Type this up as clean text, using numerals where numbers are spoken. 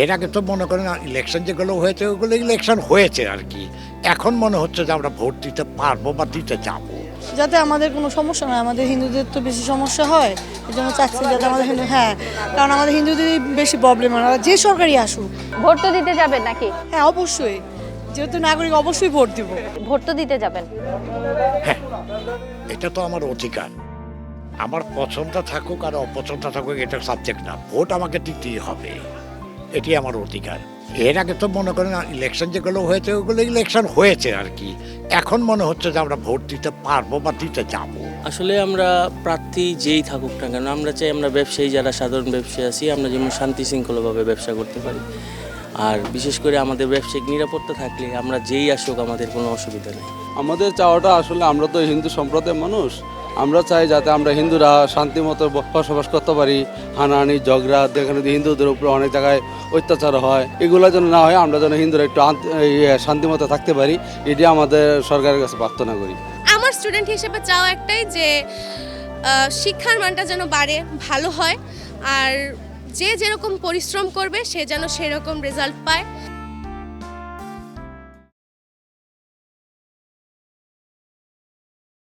এর আগে তো মনে করেন ইলেকশন যেগুলো হয়েছে ওগুলো ইলেকশন হয়েছে আর কি। এখন মনে হচ্ছে যে আমরা ভোট দিতে পারবো বা দিতে যাবো। যাতে আমাদের কোনো সমস্যা নয়, আমাদের হিন্দুদের তো বেশি সমস্যা হয়, এই জন্য চাচ্ছি যাতে আমাদের হিন্দু, হ্যাঁ, কারণ আমাদের হিন্দুদের বেশি প্রবলেম হয়, যে সরকারই আসুক। ভোট তো দিতে যাবেন নাকি? হ্যাঁ, অবশ্যই, যেহেতু নাগরিক অবশ্যই ভোট দিব। ভোট তো দিতে যাবেন। হ্যাঁ, এটা তো আমার অধিকার। আমার পছন্দ থাকুক আর অপছন্দ থাকুক এটা সাবজেক্ট না, ভোট আমাকে দিতেই হবে, এটি আমার অধিকার। এর আগে তো মনে করেন ইলেকশন যেগুলো হয়েছে ওগুলো ইলেকশন হয়েছে আর কি। এখন মনে হচ্ছে যে আমরা ভোট দিতে পারবো বা দিতে যাবো। আসলে আমরা প্রার্থী যেই থাকুক না কেন, আমরা চাই আমরা ব্যবসায়ী যারা সাধারণ ব্যবসায়ী আছি আমরা যেমন শান্তি শৃঙ্খলাভাবে ব্যবসা করতে পারি। আর বিশেষ করে আমাদের ব্যবসায়িক নিরাপত্তা থাকলে আমরা যেই আসুক আমাদের কোনো অসুবিধা নেই। আমাদের চাওয়াটা আসলে আমরা তো হিন্দু সম্প্রদায়ের মানুষ, আমরা চাই যাতে আমরা হিন্দুরা শান্তি মতো বসবাস করতে পারি। হানাহানি ঝগড়া যেখানে হিন্দুদের উপরে অনেক জায়গায় অত্যাচার হয়, এগুলো যেন না হয়, আমরা যেন হিন্দুরা একটু শান্তি মতো থাকতে পারি, এটি আমাদের সরকারের কাছে প্রার্থনা করি। আমার স্টুডেন্ট হিসেবে চাওয়া একটাই যে শিক্ষার মানটা যেন বাড়ে, ভালো হয়, আর যে যেরকম পরিশ্রম করবে সে যেন সেরকম রেজাল্ট পায়।